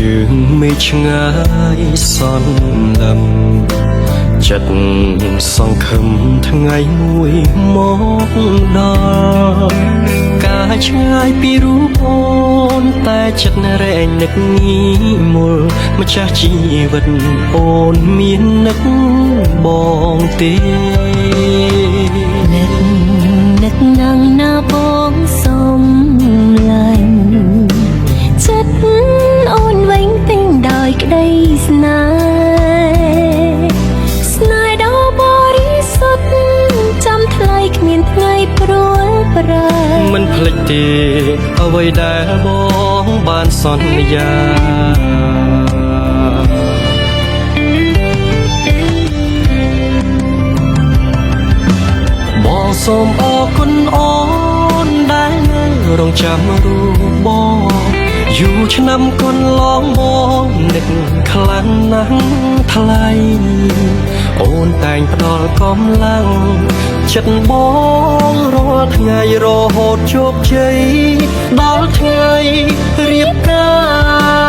យើងមេឆ្ងាយសន្លឹមចិត្តសង្ឃឹមថ្ងៃមួយមកដល់ការឆ្ងាយពីរូបអូនតែចិត្តរែងនឹកងីមុលម្ចាស់ជីវិតអូនមាននឹកបងទេនឹកណាំងណាបងសុំឡាញ់ចិត្តអូនវិញពេញដោយក្តីស្នេហ៍ដ៏បរិសុទ្ធចាំថ្លៃគ្មានថ្ងៃព្រួលប្រែមិនភ្លេចទេអ្វីដែលបងបានសន្យាបងសូមអរគុណអូនដែលនៅរងចាំរូបបងយូរឆ្នាំកន្លងបងនឹកខ្លាំងណាស់ថ្លៃអូនតែងផ្ដល់កម្លាំងចិត្តបងរាល់ថ្ងៃរហូតជោគជ័យដល់ថ្ងៃរៀបការ